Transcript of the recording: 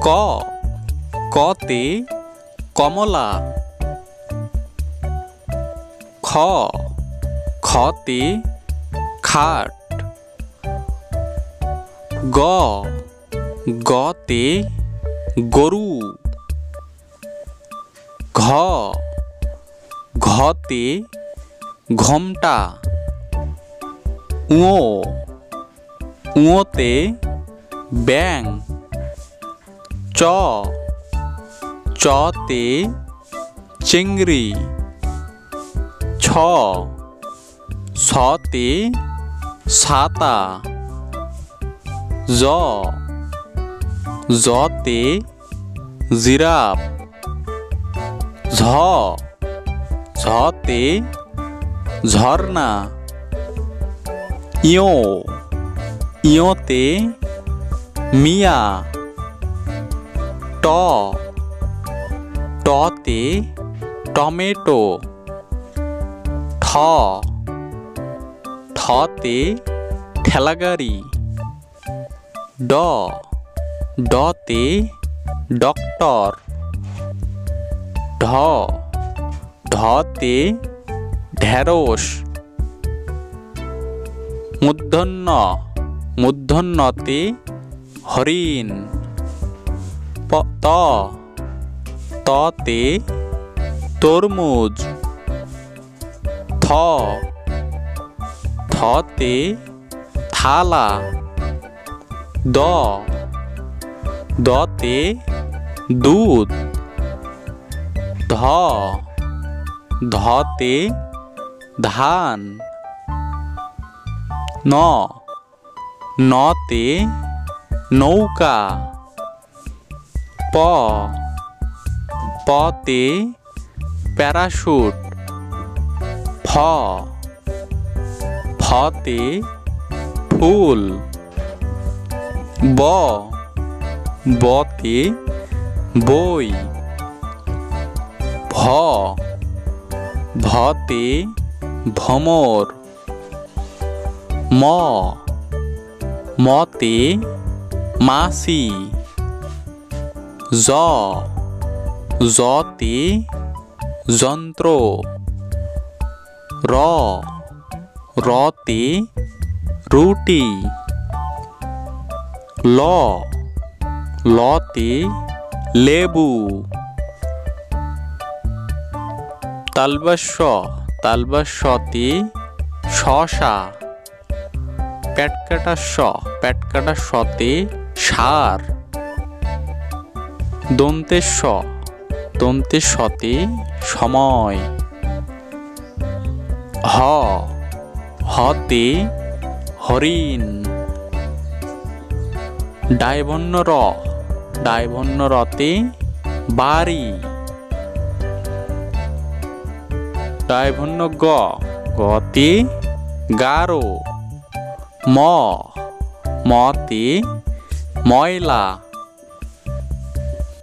ক কতে কমলা। খ খতে খাট। গ গতে গরু। ঘ ঘতে ঘোমটা। ঙ ঙতে ব্যাঙ। চ চতে চিংড়ি। ছ ছতে ছাতা। জ জতে জিরাফ। ঝ ঝতে ঝর্ণা। ইয় ইয়তে মিয়া। ট টতে টমেটো। ঠ ঠতে ঠেলাগাড়ি। ড ডতে ডক্টর। ঢ ঢতে ঢেঁড়স। মূর্ধন্য মূর্ধন্যতে হরিণ। ত ততে তরমুজ। থ থতে থালা। দ দতে দুধ। ধ ধতে ধান। ন নতে নৌকা। প পতে প্যারাশুট। ফ ফতে ফুল। ব বতে বই। ভ ভতে ভমর। ম মতে মাছি। জ জতে যন্ত্র। র রতে রুটি। ল লতে লেবু। তালব্য তালব্যতে শশা। পেটকাটা পেটকাটা শতে সার। দন্তের শতে সময়। হ হতে হরিণ। ডায়ভন্য রতে বাড়ি। ডায়ভন্য গতে গারো। মতে ময়লা।